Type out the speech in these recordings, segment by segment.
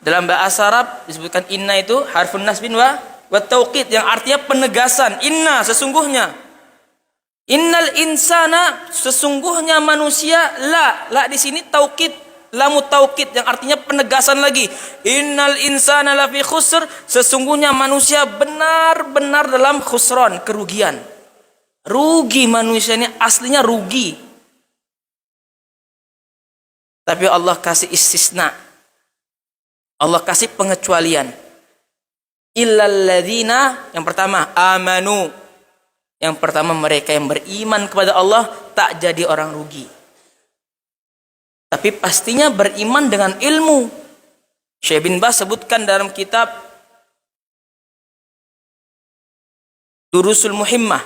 Dalam bahasa Arab disebutkan inna itu harfun nasbin wa tauqid, yang artinya penegasan. Inna, sesungguhnya. Innal insana, sesungguhnya manusia. La di sini tauqid, lamu tauqid, yang artinya penegasan lagi. Innal insana lafi khusr, sesungguhnya manusia benar-benar dalam khusran, kerugian. Rugi manusia ini, aslinya rugi. Tapi Allah kasih istisna, Allah kasih pengecualian. Illalladzina, yang pertama amanu, yang pertama mereka yang beriman kepada Allah tak jadi orang rugi. Tapi pastinya beriman dengan ilmu. Syekh bin Baz sebutkan dalam kitab Durusul Muhimmah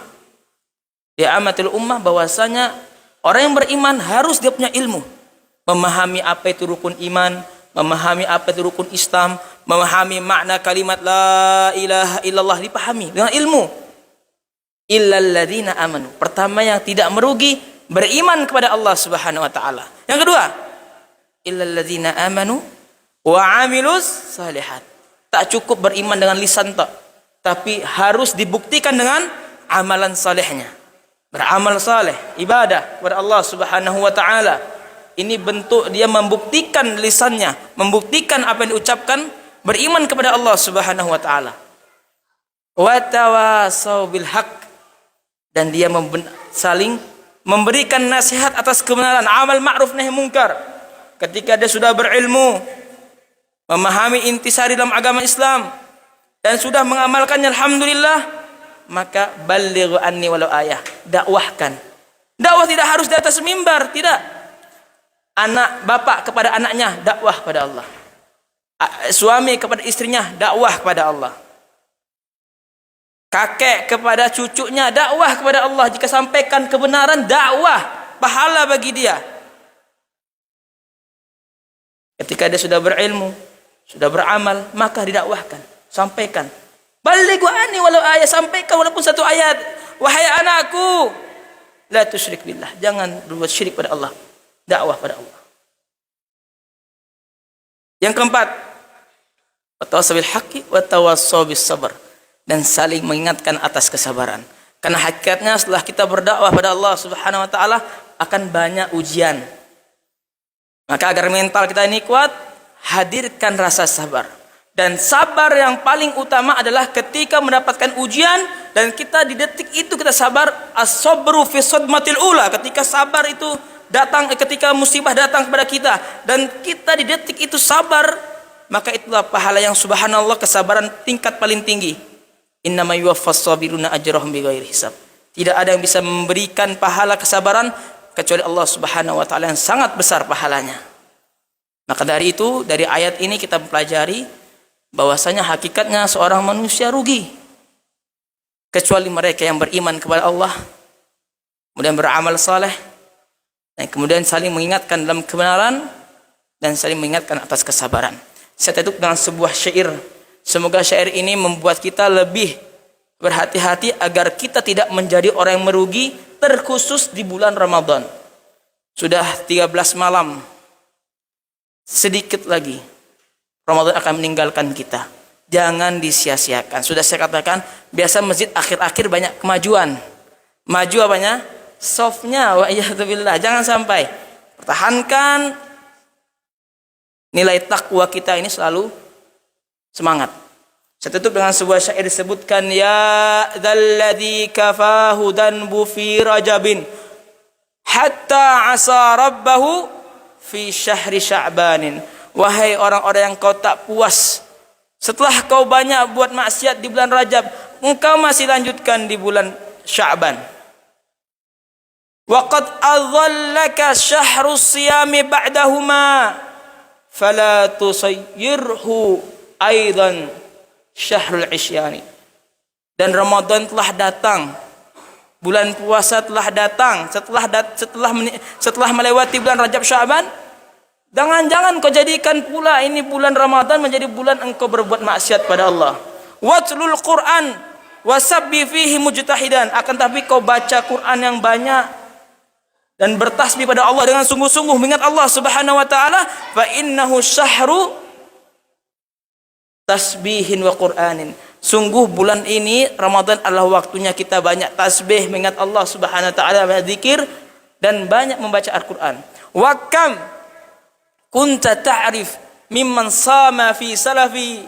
di Amatul Ummah bahwasanya orang yang beriman harus dia punya ilmu, memahami apa itu rukun iman, memahami apa itu rukun Islam, memahami makna kalimat la ilaha illallah, dipahami dengan ilmu. Illalladzina amanu, pertama yang tidak merugi beriman kepada Allah Subhanahu wa taala. Yang kedua, illalladzina amanu wa amilus salihat. Tak cukup beriman dengan lisan tak, tapi harus dibuktikan dengan amalan salehnya. Beramal saleh, ibadah kepada Allah Subhanahu wa taala. Ini bentuk dia membuktikan lisannya, membuktikan apa yang diucapkan, beriman kepada Allah Subhanahu wa taala. Wa tawasau bil haq, dan dia saling memberikan nasihat atas kebenaran, amal ma'ruf nahi munkar. Ketika dia sudah berilmu, memahami intisari dalam agama Islam dan sudah mengamalkannya, alhamdulillah, maka balighu anni walau ayah, dakwahkan. Dakwah tidak harus di atas mimbar, tidak. Anak bapak kepada anaknya dakwah kepada Allah. Suami kepada istrinya dakwah kepada Allah. Kakek kepada cucunya dakwah kepada Allah. Jika sampaikan kebenaran, dakwah, pahala bagi dia. Ketika dia sudah berilmu, sudah beramal, maka didakwahkan, sampaikan. Balighu anni walau ayat, sampaikan walaupun satu ayat. Wahai anakku, la tusyrik billah, jangan berbuat syirik pada Allah. Dakwah pada Allah. Yang keempat, watawassaw bil haqqi watawassaw bis sabr, dan saling mengingatkan atas kesabaran. Karena hakikatnya setelah kita berdakwah pada Allah Subhanahu wa taala akan banyak ujian. Maka agar mental kita ini kuat, hadirkan rasa sabar. Dan sabar yang paling utama adalah ketika mendapatkan ujian dan kita di detik itu kita sabar. As-sabru fi sadmatil ula, ketika sabar itu datang, ketika musibah datang kepada kita dan kita di detik itu sabar, maka itulah pahala yang subhanallah, kesabaran tingkat paling tinggi. Innama yuwaffas sabiruna ajrahum bighairi hisab. Tidak ada yang bisa memberikan pahala kesabaran kecuali Allah Subhanahu wa taala yang sangat besar pahalanya. Maka dari itu, dari ayat ini kita mempelajari bahwasanya hakikatnya seorang manusia rugi kecuali mereka yang beriman kepada Allah, kemudian beramal saleh, dan kemudian saling mengingatkan dalam kebenaran dan saling mengingatkan atas kesabaran. Saya tutup dengan sebuah syair. Semoga syair ini membuat kita lebih berhati-hati agar kita tidak menjadi orang yang merugi, terkhusus di bulan Ramadan. Sudah 13 malam, sedikit lagi Ramadan akan meninggalkan kita. Jangan disia-siakan. Sudah saya katakan, biasa masjid akhir-akhir banyak kemajuan. Maju apanya? Softnya, wa iyadzubillah. Jangan sampai. Pertahankan nilai takwa kita ini selalu semangat. Saya tutup dengan sebuah syair disebutkan, ya dzalladzi kafahu danbu fi rajabin hatta asa rabbahu fi syahri sya'banin. Wahai orang-orang yang kau tak puas setelah kau banyak buat maksiat di bulan Rajab, engkau masih lanjutkan di bulan Sya'ban. Wa qad adhallaka syahrus siyami ba'dahuma fala tusayyirhu aidan syahrul isyani. Dan Ramadan telah datang, bulan puasa telah datang setelah melewati bulan Rajab Sya'ban. Jangan kau jadikan pula ini bulan Ramadan menjadi bulan engkau berbuat maksiat pada Allah. Watlul Quran wasabbi fihi mujtahidan, akan tapi kau baca Quran yang banyak dan bertasbih pada Allah dengan sungguh-sungguh mengingat Allah Subhanahu wa taala. Fa innahu syahru tasbihin wa Qur'anin. Sungguh bulan ini Ramadan adalah waktunya kita banyak tasbih, mengingat Allah Subhanahu wa taala, berzikir dan banyak membaca Al-Qur'an. Wa kam kunta ta'rif mimman sama fi salafi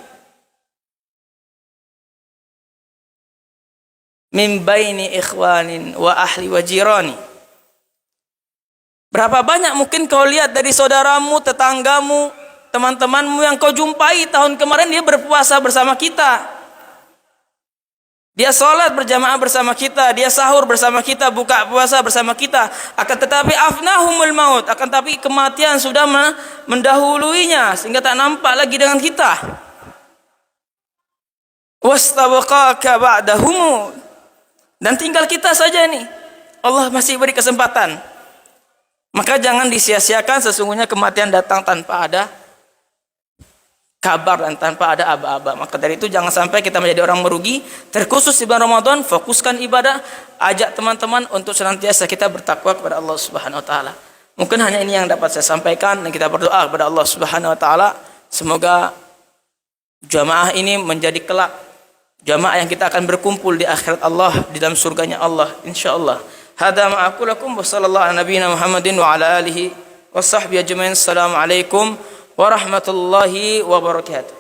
min baini ikhwanin wa ahli wa jirani. Berapa banyak mungkin kau lihat dari saudaramu, tetanggamu, teman-temanmu yang kau jumpai tahun kemarin dia berpuasa bersama kita. Dia sholat berjamaah bersama kita, dia sahur bersama kita, buka puasa bersama kita. Akan tetapi afnahumul maut, akan tetapi kematian sudah mendahuluinya sehingga tak nampak lagi dengan kita. Wastabaqaka ba'dahum, dan tinggal kita saja nih. Allah masih beri kesempatan. Maka jangan disia-siakan, sesungguhnya kematian datang tanpa ada kabar dan tanpa ada aba-aba. Maka dari itu jangan sampai kita menjadi orang merugi. Terkhusus di bulan Ramadan, fokuskan ibadah, ajak teman-teman untuk senantiasa kita bertakwa kepada Allah Subhanahu wa taala. Mungkin hanya ini yang dapat saya sampaikan, dan kita berdoa kepada Allah Subhanahu wa taala semoga jamaah ini menjadi kelak jamaah yang kita akan berkumpul di akhirat Allah, di dalam surganya Allah insyaallah. Hada ma aqulu lakum wa sallallahu ala nabiyyina Muhammadin wa ala alihi wa sahbihi ajmain. Assalamualaikum warahmatullahi wabarakatuh.